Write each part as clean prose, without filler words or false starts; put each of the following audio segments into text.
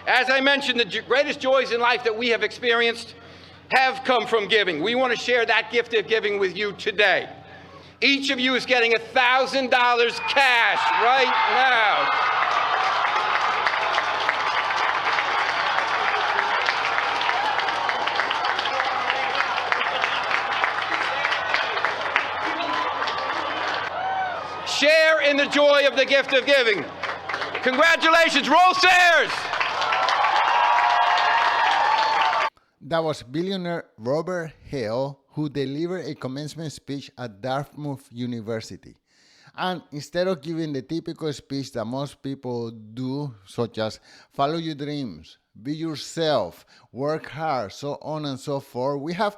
As I mentioned, the greatest joys in life that we have experienced have come from giving. We want to share that gift of giving with you today. Each of you is getting $1,000 cash right now. Share in the joy of the gift of giving. Congratulations, roll stairs! That was billionaire Robert Hale, who delivered a commencement speech at Dartmouth University. And instead of giving the typical speech that most people do, such as follow your dreams, be yourself, work hard, so on and so forth, we have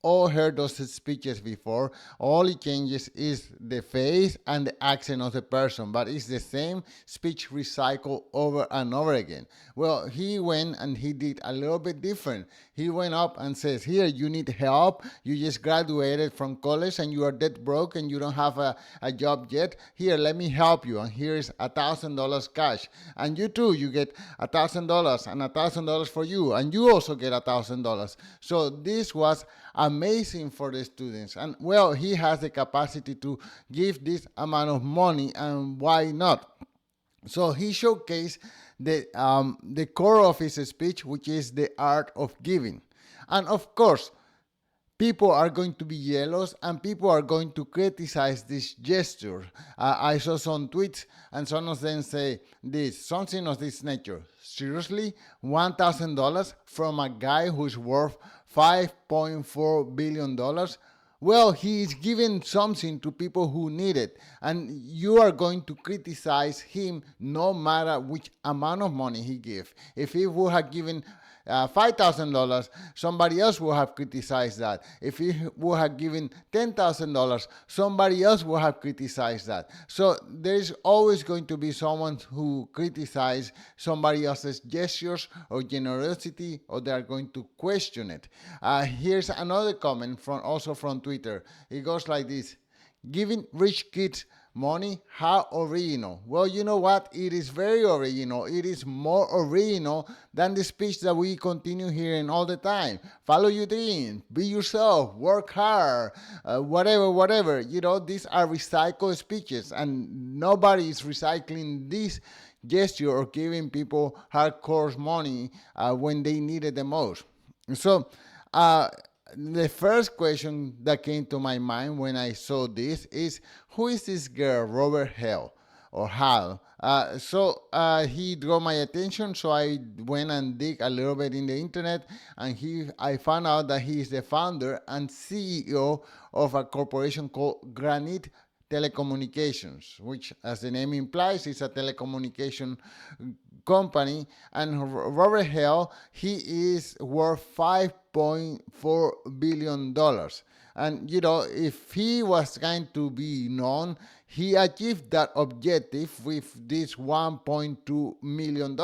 all heard those speeches before. All it changes is the face and the accent of the person, but it's the same speech recycled over and over again. Well, he went and he did a little bit different. He went up and says, here, you need help. You just graduated from college and you are dead broke and you don't have a job yet. Here, let me help you. And here is $1,000 cash. And you too, you get $1,000 and $1,000 for you. And you also get $1,000. So this was amazing for the students. And well, he has the capacity to give this amount of money, and why not? So he showcased the core of his speech, which is the art of giving. And of course, people are going to be jealous and people are going to criticize this gesture. I saw some tweets and some of them say something of this nature. Seriously? $1,000 from a guy who's worth $5.4 billion? Well, he is giving something to people who need it, and you are going to criticize him no matter which amount of money he gives. If he would have given $5,000, somebody else would have criticized that. If he would have given $10,000, somebody else would have criticized that. So there's always going to be someone who criticizes somebody else's gestures or generosity, or they are going to question it. Here's another comment also from Twitter. It goes like this: giving rich kids money, how original. Well, you know what? It is very original. It is more original than the speech that we continue hearing all the time. Follow your dream, be yourself, work hard, whatever. You know, these are recycled speeches, and nobody is recycling this gesture or giving people hardcore money when they need it the most. So, the first question that came to my mind when I saw this is, who is this girl, Robert Hale, or Hal? He drew my attention, so I went and dig a little bit in the internet, and I found out that he is the founder and CEO of a corporation called Granite Telecommunications, which, as the name implies, is a telecommunication company. And Robert Hale, he is worth $5.4 billion. And, you know, if he was going to be known, he achieved that objective with this $1.2 million.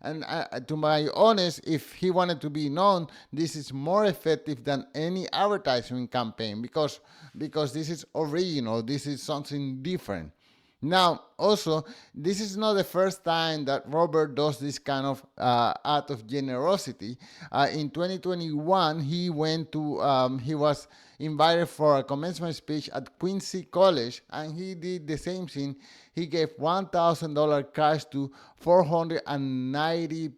And to my honest, if he wanted to be known, this is more effective than any advertising campaign because this is original, this is something different. Now, also, this is not the first time that Robert does this kind of act of generosity. In 2021, he was invited for a commencement speech at Quincy College, and he did the same thing. He gave $1,000 cash to 490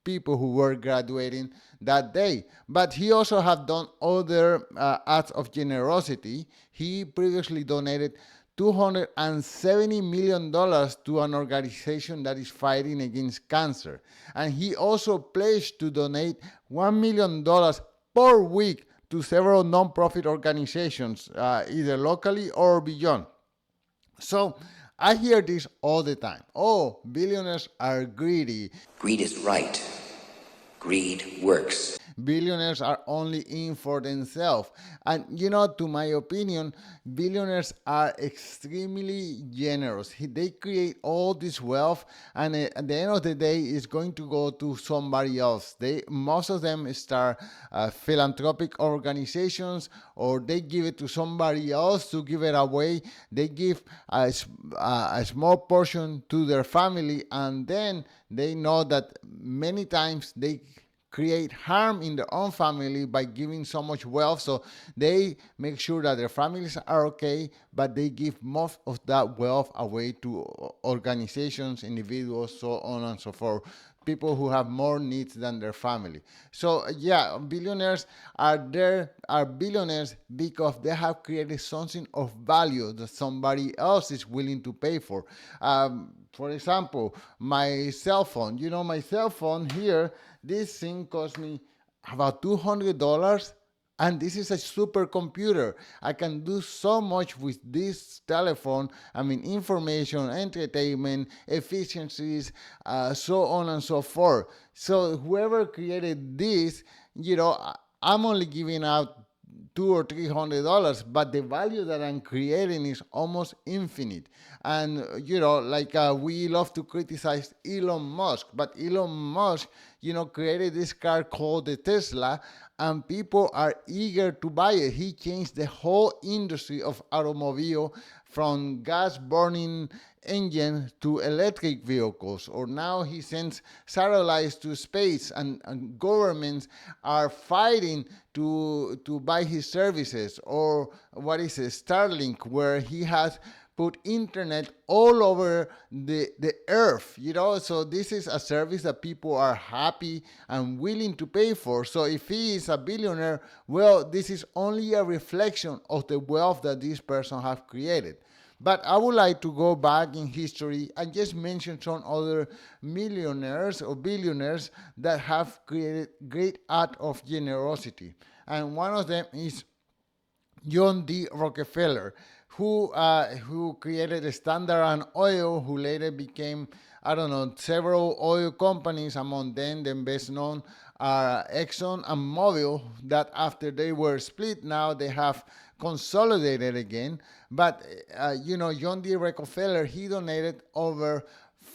people who were graduating that day. But he also have done other acts of generosity. He previously donated $270 million to an organization that is fighting against cancer. And he also pledged to donate $1 million per week to several nonprofit organizations, either locally or beyond. So I hear this all the time. Oh, billionaires are greedy. Greed is right. Greed works. Billionaires are only in for themselves. And, you know, to my opinion, billionaires are extremely generous. They create all this wealth, and at the end of the day, it's going to go to somebody else. Most of them start philanthropic organizations, or they give it to somebody else to give it away. They give a small portion to their family, and then they know that many times they create harm in their own family by giving so much wealth. So they make sure that their families are okay, but they give most of that wealth away to organizations, individuals, so on and so forth. People who have more needs than their family. So yeah, billionaires are billionaires because they have created something of value that somebody else is willing to pay for example, my cell phone. My cell phone here, this thing cost me about $200, and this is a supercomputer. I can do so much with this telephone. I mean, information, entertainment, efficiencies, so on and so forth. So whoever created this, I'm only giving out $200 or $300, but the value that I'm creating is almost infinite. And we love to criticize Elon Musk, but Elon Musk, created this car called the Tesla, and people are eager to buy it. He changed the whole industry of automobile from gas burning engine to electric vehicles. Or now he sends satellites to space, and governments are fighting to buy his services. Or what is it, Starlink, where he has put internet all over the earth, so this is a service that people are happy and willing to pay for. So if he is a billionaire, well, this is only a reflection of the wealth that this person has created. But I would like to go back in history and just mention some other millionaires or billionaires that have created great act of generosity. And one of them is John D. Rockefeller, who created Standard Oil, who later became, several oil companies. Among them, the best known are Exxon and Mobil, that after they were split, now they have consolidated again. But, John D. Rockefeller, he donated over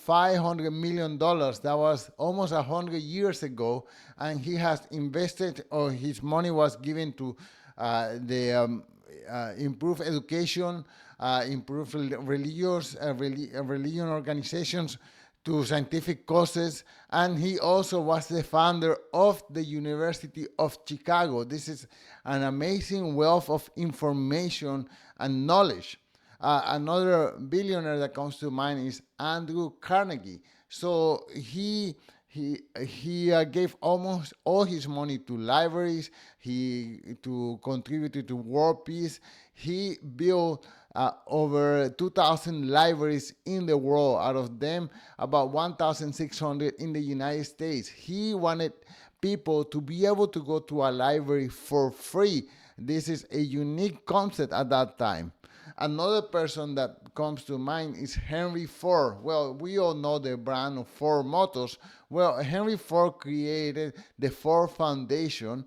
$500 million. That was almost 100 years ago. And he has invested, or his money was given to improve education, improve religion organizations, to scientific causes, and he also was the founder of the University of Chicago. This is an amazing wealth of information and knowledge. Another billionaire that comes to mind is Andrew Carnegie. So he gave almost all his money to libraries. To contribute to world peace. He built over 2,000 libraries in the world. Out of them, about 1,600 in the United States. He wanted people to be able to go to a library for free. This is a unique concept at that time. Another person that comes to mind is Henry Ford. Well, we all know the brand of Ford Motors. Well, Henry Ford created the Ford Foundation,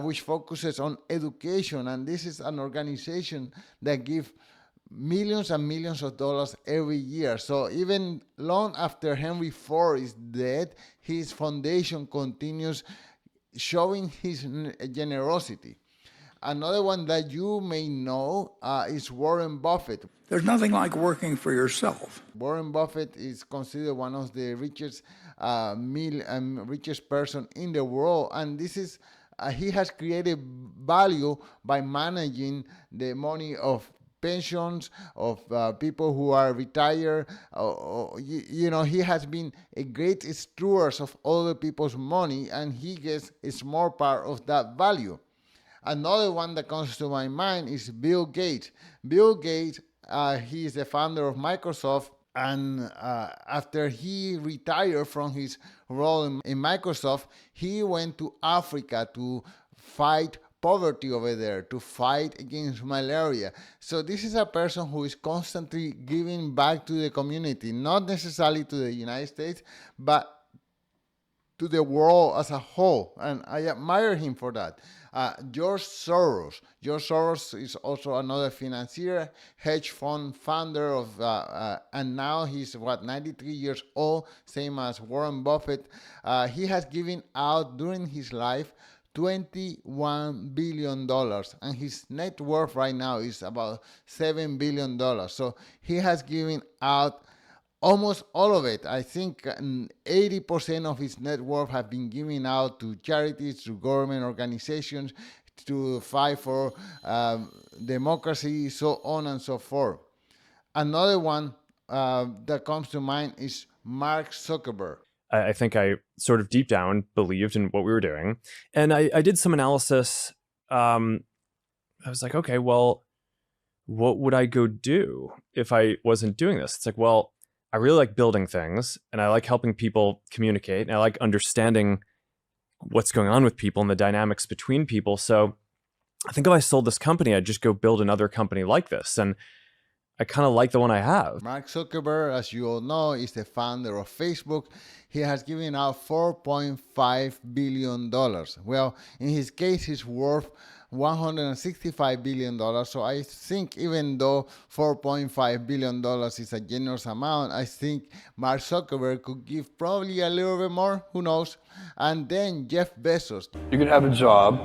which focuses on education, and this is an organization that gives millions and millions of dollars every year. So even long after Henry Ford is dead, his foundation continues showing his generosity. Another one that you may know is Warren Buffett. There's nothing like working for yourself. Warren Buffett is considered one of the richest richest person in the world, and this is he has created value by managing the money of pensions of people who are retired. He has been a great steward of other people's money, and he gets a small part of that value. Another one that comes to my mind is Bill Gates. Bill Gates, he is the founder of Microsoft, and after he retired from his role in Microsoft, he went to Africa to fight poverty over there, to fight against malaria. So this is a person who is constantly giving back to the community, not necessarily to the United States, but to the world as a whole, and I admire him for that. George Soros. George Soros is also another financier, hedge fund founder of, and now he's 93 years old, same as Warren Buffett. He has given out during his life $21 billion, and his net worth right now is about $7 billion. So he has given out almost all of it. I think 80% of his net worth have been given out to charities, to government organizations, to fight for democracy, so on and so forth. Another one that comes to mind is Mark Zuckerberg. I think I sort of deep down believed in what we were doing. And I did some analysis. I was like, okay, well, what would I go do if I wasn't doing this? It's like, well, I really like building things and I like helping people communicate and I like understanding what's going on with people and the dynamics between people. So I think if I sold this company, I'd just go build another company like this. And I kind of like the one I have. Mark Zuckerberg, as you all know, is the founder of Facebook. He has given out $4.5 billion. Well, in his case, he's worth $165 billion. So I think even though $4.5 billion is a generous amount, I think Mark Zuckerberg could give probably a little bit more. Who knows? And then Jeff Bezos. You can have a job,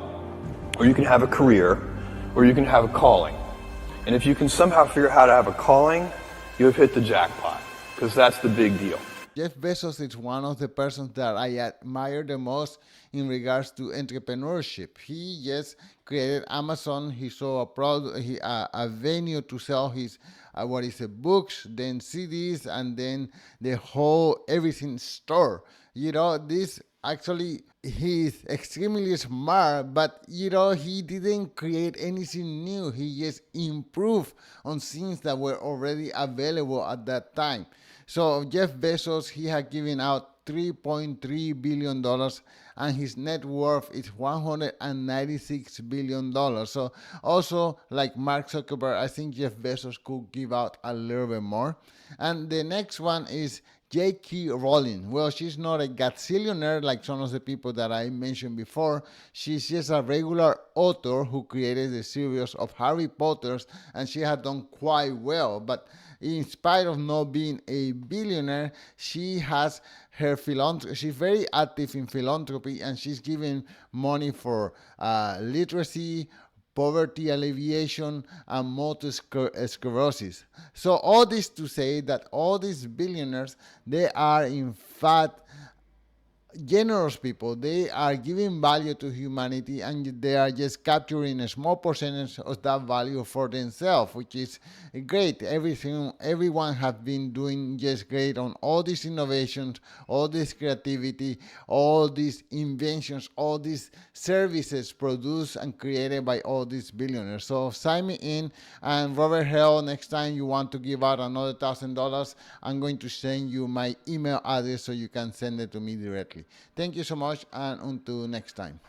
or you can have a career, or you can have a calling. And if you can somehow figure out how to have a calling, you have hit the jackpot, because that's the big deal. Jeff Bezos is one of the persons that I admire the most in regards to entrepreneurship. He just created Amazon. He saw a venue to sell his books, then CDs, and then the whole everything store. You know, this actually, he's extremely smart, but he didn't create anything new. He just improved on things that were already available at that time. So Jeff Bezos, he had given out $3.3 billion and his net worth is $196 billion. So also, like Mark Zuckerberg, I think Jeff Bezos could give out a little bit more. And the next one is J.K. Rowling. Well, she's not a gazillionaire like some of the people that I mentioned before. She's just a regular author who created the series of Harry Potters, and she had done quite well. But in spite of not being a billionaire, she has her philanthropy. She's very active in philanthropy, and she's giving money for literacy, poverty alleviation, and multiple sclerosis. So all this to say that all these billionaires, they are in fact generous people. They are giving value to humanity, and they are just capturing a small percentage of that value for themselves, which is great. Everyone has been doing just great on all these innovations, all this creativity, all these inventions, all these services produced and created by all these billionaires. So sign me in, and Robert Hale, next time you want to give out another $1,000, I'm going to send you my email address so you can send it to me directly. Thank you so much, and until next time.